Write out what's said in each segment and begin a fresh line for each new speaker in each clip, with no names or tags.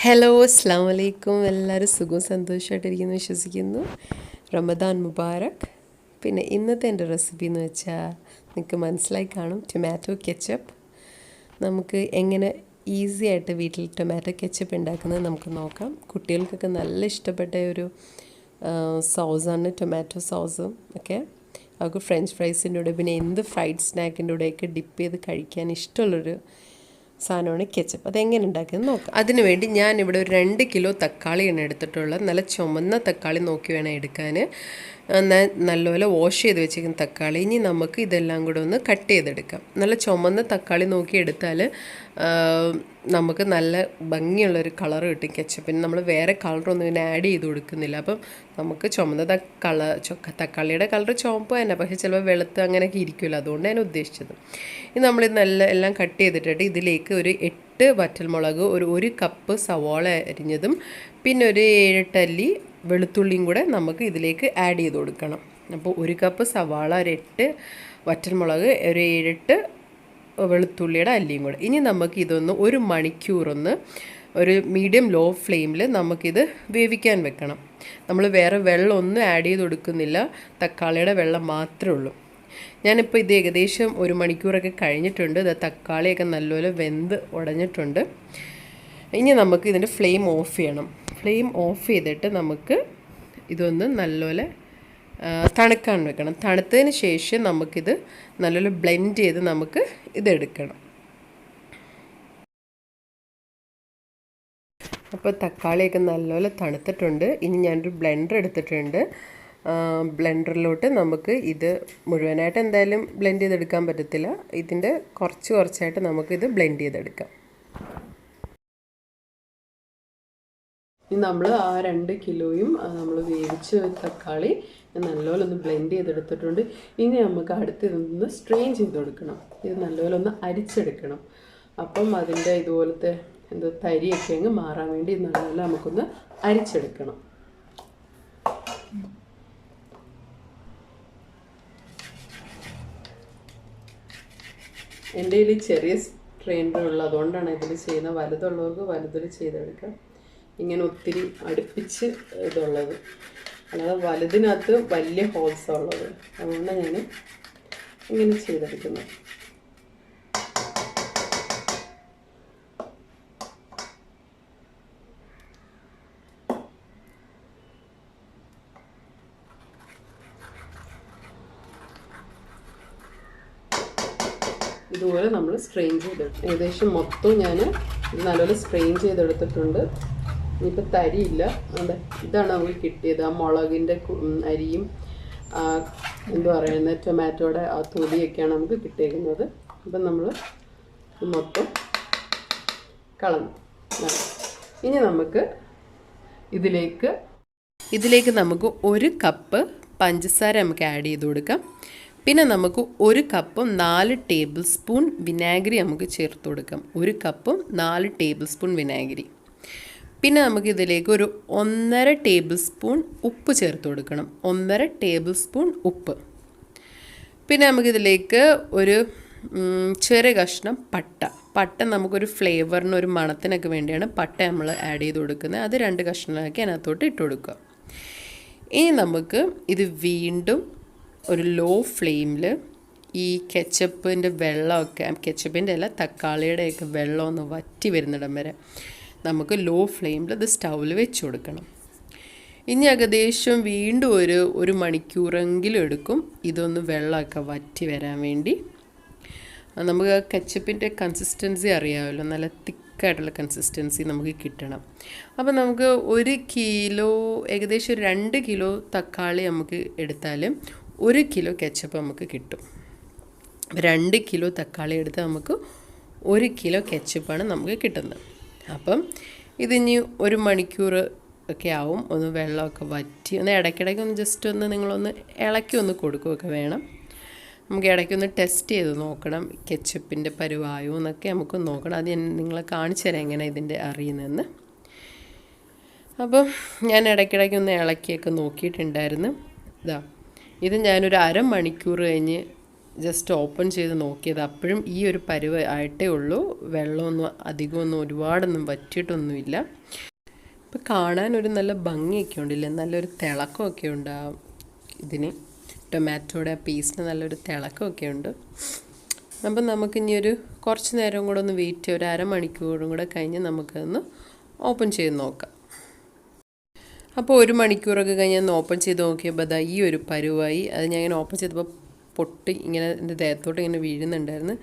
Hello അസ്സാം വലൈക്കും. എല്ലാവരും സുഖവും സന്തോഷമായിട്ടിരിക്കുന്നു വിശ്വസിക്കുന്നു. റമദാൻ മുബാറക്. പിന്നെ ഇന്നത്തെ എൻ്റെ റെസിപ്പി എന്ന് വെച്ചാൽ നിങ്ങൾക്ക് മനസ്സിലായി കാണും, ടൊമാറ്റോ കെച്ചപ്പ്. നമുക്ക് എങ്ങനെ ഈസി ആയിട്ട് വീട്ടിൽ ടൊമാറ്റോ കെച്ചപ്പ് ഉണ്ടാക്കുന്നത് നമുക്ക് നോക്കാം. കുട്ടികൾക്കൊക്കെ നല്ല ഇഷ്ടപ്പെട്ട ഒരു സോസാണ് ടൊമാറ്റോ സോസും ഒക്കെ. അവർക്ക് ഫ്രഞ്ച് ഫ്രൈസിൻ്റെ കൂടെ പിന്നെ എന്ത് ഫ്രൈഡ് സ്നാക്കിൻ്റെ കൂടെയൊക്കെ ഡിപ്പ് ചെയ്ത് കഴിക്കാൻ ഇഷ്ടമുള്ളൊരു സാധനമാണ് കെച്ചപ്പ്. അതെങ്ങനെ ഉണ്ടാക്കിയെന്ന് നോക്കാം. അതിനുവേണ്ടി ഞാനിവിടെ ഒരു 2 കിലോ തക്കാളിയാണ് എടുത്തിട്ടുള്ളത്. നല്ല ചുമന്ന തക്കാളി നോക്കി വേണം എടുക്കാൻ. നല്ലപോലെ വാഷ് ചെയ്ത് വെച്ചിരിക്കുന്ന തക്കാളി. ഇനി നമുക്ക് ഇതെല്ലാം കൂടെ ഒന്ന് കട്ട് ചെയ്തെടുക്കാം. നല്ല ചുമന്ന തക്കാളി നോക്കി എടുത്താൽ നമുക്ക് നല്ല ഭംഗിയുള്ളൊരു കളർ കിട്ടും കെച്ചപ്പിന്. നമ്മൾ വേറെ കളറൊന്നും ഇതിന് ആഡ് ചെയ്ത് കൊടുക്കുന്നില്ല. അപ്പം നമുക്ക് ചുമന്ന തക്കാളിയുടെ കളർ ചുവപ്പ് തന്നെ, പക്ഷേ ചിലപ്പോൾ വെളുത്ത് അങ്ങനെയൊക്കെ ഇരിക്കുമല്ലോ, അതുകൊണ്ട് ഞാൻ ഉദ്ദേശിച്ചത്. ഇനി നമ്മളിത് എല്ലാം കട്ട് ചെയ്തിട്ട് ഇതിലേക്ക് ഒരു 8 വറ്റൽമുളക്, ഒരു കപ്പ് സവാള അരിഞ്ഞതും പിന്നെ ഒരു 7-8 അല്ലി വെളുത്തുള്ളിയും കൂടെ നമുക്ക് ഇതിലേക്ക് ആഡ് ചെയ്ത് കൊടുക്കണം. അപ്പോൾ 1 കപ്പ് സവാള, ഒരു 8 വറ്റൽമുളക്, ഒരു 7-8 വെളുത്തുള്ളിയുടെ അല്ലിയും കൂടെ. ഇനി നമുക്ക് ഇതൊന്ന് 1 മണിക്കൂറൊന്ന് ഒരു മീഡിയം ലോ ഫ്ലെയിമിൽ നമുക്കിത് വേവിക്കാൻ വെക്കണം. നമ്മൾ വേറെ വെള്ളമൊന്നും ആഡ് ചെയ്ത് കൊടുക്കുന്നില്ല, തക്കാളിയുടെ വെള്ളം മാത്രമേ ഉള്ളൂ. ഞാനിപ്പോൾ ഇത് ഏകദേശം 1 മണിക്കൂറൊക്കെ കഴിഞ്ഞിട്ടുണ്ട്. ഇത് തക്കാളിയൊക്കെ നല്ലപോലെ വെന്ത് ഉടഞ്ഞിട്ടുണ്ട്. ഇനി നമുക്ക് ഇതിൻ്റെ ഫ്ലെയിം ഓഫ് ചെയ്യണം. ഫ്ലെയിം ഓഫ് ചെയ്തിട്ട് നമുക്ക് ഇതൊന്ന് നല്ലപോലെ തണുക്കാൻ വെക്കണം. തണുത്തതിന് ശേഷം നമുക്കിത് നല്ലപോലെ ബ്ലെൻഡ് ചെയ്ത് നമുക്ക് ഇതെടുക്കണം. അപ്പോൾ തക്കാളിയൊക്കെ നല്ലപോലെ തണുത്തിട്ടുണ്ട്. ഇനി ഞാനൊരു ബ്ലെൻഡർ എടുത്തിട്ടുണ്ട്. ബ്ലെൻഡറിലോട്ട് നമുക്ക് ഇത് മുഴുവനായിട്ട് എന്തായാലും ബ്ലെൻഡ് ചെയ്തെടുക്കാൻ പറ്റത്തില്ല. ഇതിൻ്റെ കുറച്ചായിട്ട് നമുക്കിത് ബ്ലെൻഡ് ചെയ്തെടുക്കാം. ഇനി നമ്മൾ ആ 2 കിലോയും നമ്മൾ വേവിച്ച തക്കാളി നല്ലപോലെ ഒന്ന് ബ്ലെൻഡ് ചെയ്തെടുത്തിട്ടുണ്ട്. ഇനി നമുക്ക് അടുത്തിതൊന്ന് സ്ട്രെയിൻ ചെയ്ത് കൊടുക്കണം. ഇത് നല്ലപോലെ ഒന്ന് അരിച്ചെടുക്കണം. അപ്പം അതിൻ്റെ ഇതുപോലത്തെ തരിയൊക്കെ അങ്ങ് മാറാൻ വേണ്ടി നല്ലപോലെ നമുക്കൊന്ന് അരിച്ചെടുക്കണം. എൻ്റെ കയ്യിൽ ചെറിയ സ്ട്രെയിനർ ഉള്ളത് അതുകൊണ്ടാണ് ഇതിൽ ചെയ്യുന്നത്. വലുതുള്ളവർക്ക് വലുതിൽ ചെയ്തെടുക്കാം. ഇങ്ങനെ ഒത്തിരി അടുപ്പിച്ച് ഇതുള്ളത്, അല്ലാതെ വലുതിനകത്ത് വലിയ ഹോൾസാണ് ഉള്ളത്, അതുകൊണ്ടാണ് ഞാൻ ഇങ്ങനെ ചെയ്തെടുക്കുന്നത്. ഇതുപോലെ നമ്മൾ സ്ട്രെയിൻ ചെയ്തെടുക്കും. ഏകദേശം മൊത്തം ഞാൻ ഇത് നല്ലപോലെ സ്ട്രെയിൻ ചെയ്തെടുത്തിട്ടുണ്ട്. ഇനിയിപ്പോൾ തരിയില്ല. അതെ, ഇതാണ് നമുക്ക് കിട്ടിയത്. ആ മുളകിൻ്റെ അരിയും എന്താ പറയുന്നത് ടൊമാറ്റോയുടെ ആ തൊലിയൊക്കെയാണ് നമുക്ക് കിട്ടിയിരിക്കുന്നത്. അപ്പം നമ്മൾ ഇത് മൊത്തം കളഞ്ഞു. ഇനി നമുക്ക് ഇതിലേക്ക് നമുക്ക് 1 കപ്പ് പഞ്ചസാര നമുക്ക് ആഡ് ചെയ്ത് കൊടുക്കാം. പിന്നെ നമുക്ക് 1 കപ്പും 4 ടേബിൾ സ്പൂൺ വിനാഗിരി നമുക്ക് ചേർത്ത് കൊടുക്കാം. 1 കപ്പും 4 ടേബിൾ സ്പൂൺ വിനാഗിരി. പിന്നെ നമുക്കിതിലേക്ക് ഒരു 1.5 ടേബിൾ സ്പൂൺ ഉപ്പ് ചേർത്ത് കൊടുക്കണം. 1.5 ടേബിൾ സ്പൂൺ ഉപ്പ്. പിന്നെ നമുക്കിതിലേക്ക് ഒരു ചെറിയ കഷ്ണം പട്ട നമുക്കൊരു ഫ്ലേവറിന്, ഒരു മണത്തിനൊക്കെ വേണ്ടിയാണ് പട്ട നമ്മൾ ആഡ് ചെയ്ത് കൊടുക്കുന്നത്. അത് 2 കഷ്ണമാക്കി അതിനകത്തോട്ട് ഇട്ട് കൊടുക്കുക. ഇനി നമുക്ക് ഇത് വീണ്ടും ഒരു ലോ ഫ്ലെയിമിൽ ഈ കെച്ചപ്പിൻ്റെ വെള്ളമൊക്കെ, കെച്ചപ്പിൻ്റെ അല്ല തക്കാളിയുടെയൊക്കെ വെള്ളം ഒന്ന് വറ്റി വരുന്നിടം വരെ നമുക്ക് ലോ ഫ്ലെയിമിൽ ഇത് സ്റ്റൗവിൽ വെച്ച് കൊടുക്കണം. ഇനി ഏകദേശം വീണ്ടും ഒരു മണിക്കൂറെങ്കിലും എടുക്കും ഇതൊന്ന് വെള്ളമൊക്കെ വറ്റി വരാൻ വേണ്ടി. നമുക്ക് കെച്ചപ്പിൻ്റെ കൺസിസ്റ്റൻസി അറിയാമല്ലോ, നല്ല തിക്കായിട്ടുള്ള കൺസിസ്റ്റൻസി നമുക്ക് കിട്ടണം. അപ്പോൾ നമുക്ക് 1 കിലോ, ഏകദേശം 2 കിലോ തക്കാളി നമുക്ക് എടുത്താലും 1 കിലോ കെച്ചപ്പ് നമുക്ക് കിട്ടും. 2 കിലോ തക്കാളി എടുത്ത് നമുക്ക് 1 കിലോ കെച്ചപ്പാണ് നമുക്ക് കിട്ടുന്നത്. അപ്പം ഇതിനി 1 മണിക്കൂർ ഒക്കെ ആവും. ഒന്ന് വെള്ളമൊക്കെ വറ്റി ഒന്ന് ഇടയ്ക്കിടയ്ക്ക് ഒന്ന് ജസ്റ്റ് ഒന്ന് നിങ്ങളൊന്ന് ഇളക്കി ഒന്ന് കൊടുക്കുകയൊക്കെ വേണം. നമുക്ക് ഇടയ്ക്കൊന്ന് ടെസ്റ്റ് ചെയ്ത് നോക്കണം കെച്ചപ്പിൻ്റെ പരുവായോ എന്നൊക്കെ നമുക്ക് നോക്കണം. അത് ഞാൻ നിങ്ങളെ കാണിച്ചു തരാം എങ്ങനെ ഇതിൻ്റെ അറിയുന്നതെന്ന്. അപ്പം ഞാൻ ഇടയ്ക്കിടയ്ക്കൊന്ന് ഇളക്കിയൊക്കെ നോക്കിയിട്ടുണ്ടായിരുന്നു. ഇത് ഞാനൊരു 1/2 മണിക്കൂർ കഴിഞ്ഞ് ജസ്റ്റ് ഓപ്പൺ ചെയ്ത് നോക്കിയത്. അപ്പോഴും ഈ ഒരു പരുവ ആയിട്ടേ ഉള്ളൂ. വെള്ളമൊന്നും അധികമൊന്നും ഒരുപാടൊന്നും വറ്റിയിട്ടൊന്നുമില്ല. ഇപ്പം കാണാനൊരു നല്ല ഭംഗിയൊക്കെ ഉണ്ടല്ലേ, നല്ലൊരു തിളക്കമൊക്കെ ഉണ്ട് ഇതിന്. ടൊമാറ്റോയുടെ പേസ്റ്റിന് നല്ലൊരു തിളക്കമൊക്കെ ഉണ്ട്. അപ്പം നമുക്കിനി കുറച്ച് നേരം കൂടെ ഒന്ന് വെയിറ്റ് ചെയ്യാം. ഒരു അരമണിക്കൂറും കൂടെ കഴിഞ്ഞ് നമുക്കൊന്ന് ഓപ്പൺ ചെയ്ത് നോക്കാം. അപ്പോൾ 1 മണിക്കൂറൊക്കെ കഴിഞ്ഞ് ഒന്ന് ഓപ്പൺ ചെയ്ത് നോക്കിയപ്പോൾ അതാ ഈ ഒരു പരുവായി. അത് ഞാൻ ഇങ്ങനെ ഓപ്പൺ ചെയ്തപ്പോൾ പൊട്ടി ഇങ്ങനെ എൻ്റെ ദേഹത്തോട്ട് ഇങ്ങനെ വീഴുന്നുണ്ടായിരുന്നു.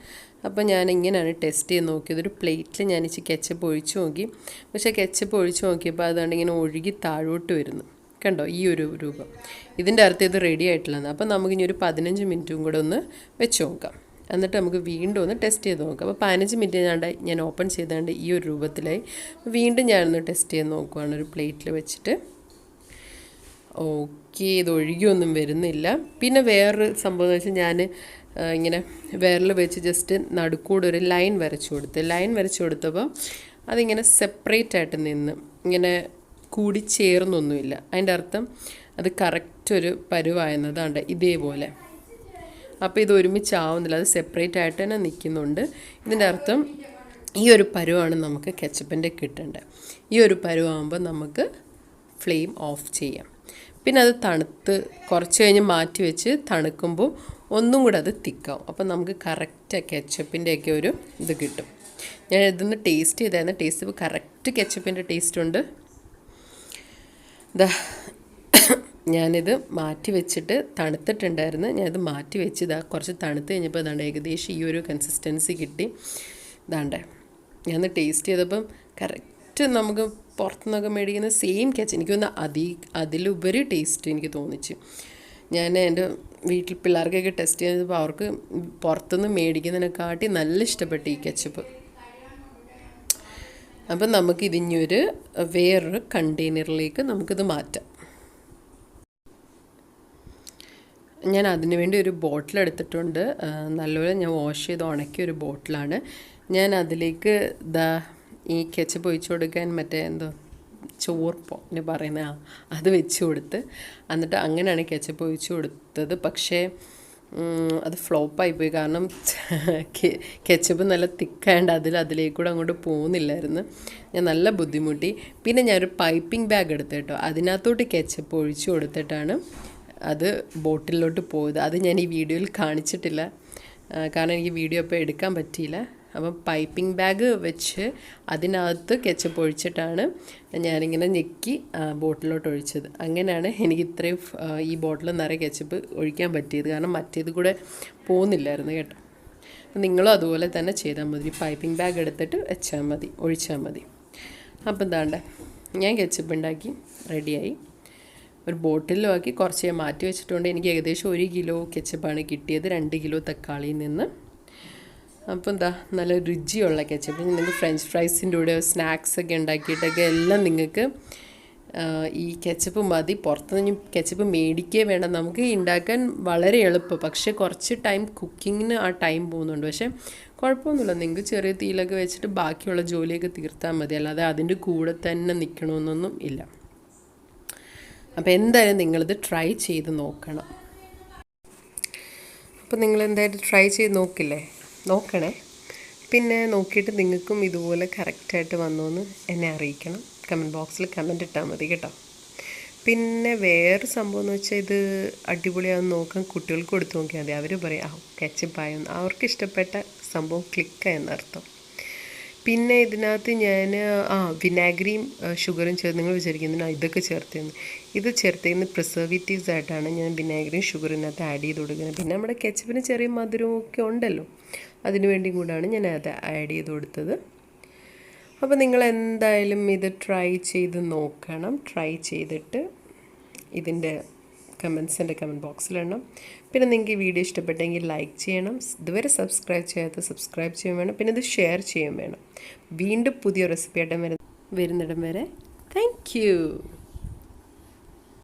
അപ്പോൾ ഞാൻ ഇങ്ങനെയാണ് ടെസ്റ്റ് ചെയ്ത് നോക്കിയത്. ഒരു പ്ലേറ്റിൽ ഞാൻ ഇച്ചിരി കെച്ചപ്പ് ഒഴിച്ച് നോക്കി. പക്ഷേ കെച്ചപ്പ് ഒഴിച്ച് നോക്കിയപ്പോൾ അതുകൊണ്ട് ഇങ്ങനെ ഒഴുകി താഴോട്ട് വരുന്നു. കണ്ടോ ഈ ഒരു രൂപം. ഇതിൻ്റെ അർത്ഥം ഇത് റെഡി ആയിട്ടില്ലെന്ന്. അപ്പോൾ നമുക്കിനി ഒരു 15 മിനിറ്റും കൂടെ ഒന്ന് വെച്ച് നോക്കാം. എന്നിട്ട് നമുക്ക് വീണ്ടും ഒന്ന് ടെസ്റ്റ് ചെയ്ത് നോക്കാം. അപ്പോൾ 15 മിനിറ്റ് ഞാൻ ഓപ്പൺ ചെയ്താണ്ട് ഈ ഒരു രൂപത്തിലായി. വീണ്ടും ഞാനൊന്ന് ടെസ്റ്റ് ചെയ്ത് നോക്കുവാണ് ഒരു പ്ലേറ്റിൽ വെച്ചിട്ട്. ഓക്കെ, ഇത് ഒഴുകിയൊന്നും വരുന്നില്ല. പിന്നെ വേറൊരു സംഭവം എന്ന് വെച്ചാൽ ഞാൻ ഇങ്ങനെ വിരൽ വെച്ച് ജസ്റ്റ് നടുക്കൂടെ ഒരു ലൈൻ വരച്ചു കൊടുത്ത്. ലൈൻ വരച്ചു കൊടുത്തപ്പോൾ അതിങ്ങനെ സെപ്പറേറ്റ് ആയിട്ട് നിന്ന് ഇങ്ങനെ കൂടി ചേർന്നൊന്നുമില്ല. അതിൻ്റെ അർത്ഥം അത് കറക്റ്റ് ഒരു പരുവായെന്നതാണ്ട് ഇതേപോലെ. അപ്പോൾ ഇത് ഒരുമിച്ചാവുന്നില്ല, അത് സെപ്പറേറ്റ് ആയിട്ട് തന്നെ നിൽക്കുന്നുണ്ട്. ഇതിൻ്റെ അർത്ഥം ഈ ഒരു പരുവാണ് നമുക്ക് കെച്ചപ്പിൻ്റെ കിട്ടേണ്ടത്. ഈ ഒരു പരുവാകുമ്പോൾ നമുക്ക് ഫ്ലെയിം ഓഫ് ചെയ്യാം. പിന്നെ അത് തണുത്ത് കുറച്ച് കഴിഞ്ഞ് മാറ്റി വെച്ച് തണുക്കുമ്പോൾ ഒന്നും കൂടെ അത് തിക്കാവും. അപ്പം നമുക്ക് കറക്റ്റ് കെച്ചപ്പിൻ്റെയൊക്കെ ഒരു ഇത് കിട്ടും. ഞാൻ ഇതൊന്ന് ടേസ്റ്റ് ചെയ്തായിരുന്നു. ടേസ്റ്റ് ചെയ്തപ്പോൾ കറക്റ്റ് കെച്ചപ്പിൻ്റെ ടേസ്റ്റ് ഉണ്ട്. ഞാനിത് മാറ്റി വെച്ചിട്ട് തണുത്തിട്ടുണ്ടായിരുന്നു. ഞാനിത് മാറ്റി വെച്ച് കുറച്ച് തണുത്ത് കഴിഞ്ഞപ്പോൾ ഇതാണ്ട് ഏകദേശം ഈ ഒരു കൺസിസ്റ്റൻസി കിട്ടി. ഇതാണ്ട് ഞാനൊന്ന് ടേസ്റ്റ് ചെയ്തപ്പം കറക്റ്റ് നമുക്ക് പുറത്തുനിന്നൊക്കെ മേടിക്കുന്ന സെയിം കെച്ചപ്പ്. എനിക്കൊന്ന് അതിലുപരി ടേസ്റ്റ് എനിക്ക് തോന്നിച്ചു. ഞാൻ എൻ്റെ വീട്ടിൽ പിള്ളേർക്കൊക്കെ ടെസ്റ്റ് ചെയ്തപ്പോൾ അവർക്ക് പുറത്തുനിന്ന് മേടിക്കുന്നതിനെക്കാട്ടി നല്ല ഇഷ്ടപ്പെട്ടു ഈ കെച്ചപ്പ്. അപ്പം നമുക്കിതിനൊരു വേറൊരു കണ്ടെയ്നറിലേക്ക് നമുക്കിത് മാറ്റാം. ഞാൻ അതിന് വേണ്ടി ഒരു ബോട്ടിൽ എടുത്തിട്ടുണ്ട്. നല്ലപോലെ ഞാൻ വാഷ് ചെയ്ത് ഉണക്കിയ ഒരു ബോട്ടിലാണ്. ഞാൻ അതിലേക്ക് ഈ കെച്ചപ്പ് ഒഴിച്ചു കൊടുക്കാൻ ചോർപ്പോ എന്ന് പറയുന്ന അത് വെച്ച് കൊടുത്ത് എന്നിട്ട് അങ്ങനെയാണ് കെച്ചപ്പ് ഒഴിച്ചു കൊടുത്തത്. പക്ഷേ അത് ഫ്ലോപ്പായിപ്പോയി. കാരണം കെച്ചപ്പ് നല്ല തിക്കായതുകൊണ്ട് അതിലേക്കൂടെ അങ്ങോട്ട് പോകുന്നില്ലായിരുന്നു. ഞാൻ നല്ല ബുദ്ധിമുട്ടി. പിന്നെ ഞാനൊരു പൈപ്പിംഗ് ബാഗ് എടുത്ത് കേട്ടോ, അതിനകത്തോട്ട് കെച്ചപ്പ് ഒഴിച്ചു കൊടുത്തിട്ടാണ് അത് ബോട്ടിലോട്ട് പോയത്. അത് ഞാൻ ഈ വീഡിയോയിൽ കാണിച്ചിട്ടില്ല, കാരണം എനിക്ക് വീഡിയോ ഇപ്പോൾ എടുക്കാൻ പറ്റിയില്ല. അപ്പം പൈപ്പിംഗ് ബാഗ് വെച്ച് അതിനകത്ത് കെച്ചപ്പ് ഒഴിച്ചിട്ടാണ് ഞാനിങ്ങനെ ഞെക്കി ബോട്ടിലോട്ട് ഒഴിച്ചത്. അങ്ങനെയാണ് എനിക്ക് ഇത്രയും ഈ ബോട്ടിൽ നിറയെ കെച്ചപ്പ് ഒഴിക്കാൻ പറ്റിയത്. കാരണം മറ്റേത് കൂടെ പോകുന്നില്ലായിരുന്നു കേട്ടോ. നിങ്ങളും അതുപോലെ തന്നെ ചെയ്താൽ മതി. പൈപ്പിംഗ് ബാഗ് എടുത്തിട്ട് വെച്ചാൽ മതി, ഒഴിച്ചാൽ മതി. അപ്പം എന്താണ്ട് ഞാൻ കെച്ചപ്പ് ഉണ്ടാക്കി റെഡിയായി. ഒരു ബോട്ടിലും ആക്കി കുറച്ച് ഞാൻ മാറ്റി വെച്ചിട്ടുണ്ട്. എനിക്ക് ഏകദേശം 1 കിലോ കെച്ചപ്പാണ് കിട്ടിയത് 2 കിലോ തക്കാളിയിൽ നിന്ന്. അപ്പോൾ നല്ല രുചിയുള്ള കെച്ചപ്പ്. നിങ്ങൾക്ക് ഫ്രഞ്ച് ഫ്രൈസിൻ്റെ കൂടെ സ്നാക്സൊക്കെ ഉണ്ടാക്കിയിട്ടൊക്കെ എല്ലാം നിങ്ങൾക്ക് ഈ കെച്ചപ്പ് മതി. പുറത്തുനിന്ന് കെച്ചപ്പ് മേടിക്കേ വേണ്ട, നമുക്ക് ഉണ്ടാക്കാൻ വളരെ എളുപ്പം. പക്ഷേ കുറച്ച് ടൈം കുക്കിങ്ങിന് ആ ടൈം പോകുന്നുണ്ട്. പക്ഷേ കുഴപ്പമൊന്നുമില്ല, നിങ്ങൾക്ക് ചെറിയ തീയിലൊക്കെ വെച്ചിട്ട് ബാക്കിയുള്ള ജോലിയൊക്കെ തീർത്താൽ മതി. അല്ലാതെ അതിൻ്റെ കൂടെ തന്നെ നിൽക്കണമെന്നൊന്നും ഇല്ല. അപ്പോൾ എന്തായാലും നിങ്ങളിത് ട്രൈ ചെയ്ത് നോക്കണം. അപ്പോൾ നിങ്ങളെന്തായാലും ട്രൈ ചെയ്ത് നോക്കണേ. പിന്നെ നോക്കിയിട്ട് നിങ്ങൾക്കും ഇതുപോലെ കറക്റ്റായിട്ട് വന്നോന്ന് എന്നെ അറിയിക്കണം. കമൻറ്റ് ബോക്സിൽ കമൻറ്റ് ഇട്ടാൽ മതി കേട്ടോ. പിന്നെ വേറെ സംഭവം എന്ന് വെച്ചാൽ ഇത് അടിപൊളിയാണെന്ന് നോക്കാൻ കുട്ടികൾക്ക് കൊടുത്ത് നോക്കിയാൽ മതി. അവർ പറയും കെച്ചപ്പായെന്ന്. അവർക്ക് ഇഷ്ടപ്പെട്ട സംഭവം ക്ലിക്കായെന്നർത്ഥം. പിന്നെ ഇതിനകത്ത് ഞാൻ വിനാഗിരിയും ഷുഗറും ചേർത്ത്, നിങ്ങൾ വിചാരിക്കുന്നതിന് ഇതൊക്കെ ചേർത്തിരുന്നു. ഇത് ചേർത്തിരുന്ന പ്രിസർവേറ്റീവ്സ് ആയിട്ടാണ് ഞാൻ വിനാഗിരിയും ഷുഗറിനകത്ത് ആഡ് ചെയ്ത് കൊടുക്കുന്നത്. പിന്നെ നമ്മുടെ കെച്ചപ്പിന് ചെറിയ മധുരവും ഒക്കെ ഉണ്ടല്ലോ, അതിനു വേണ്ടി കൂടാണ് ഞാൻ അത് ആഡ് ചെയ്ത് കൊടുത്തത്. അപ്പോൾ നിങ്ങൾ എന്തായാലും ഇത് ട്രൈ ചെയ്ത് നോക്കണം. ട്രൈ ചെയ്തിട്ട് ഇതിൻ്റെ കമൻറ്റ്സ് എൻ്റെ കമൻറ്റ് ബോക്സിലിടണം. പിന്നെ നിങ്ങൾക്ക് ഈ വീഡിയോ ഇഷ്ടപ്പെട്ടെങ്കിൽ ലൈക്ക് ചെയ്യണം. ഇതുവരെ സബ്സ്ക്രൈബ് ചെയ്യാത്ത സബ്സ്ക്രൈബ് ചെയ്യാൻ വേണം. പിന്നെ ഇത് ഷെയർ ചെയ്യാൻ വേണം. വീണ്ടും പുതിയ റെസിപ്പി ആയിട്ട് വരുന്നിടം വരെ താങ്ക് യു.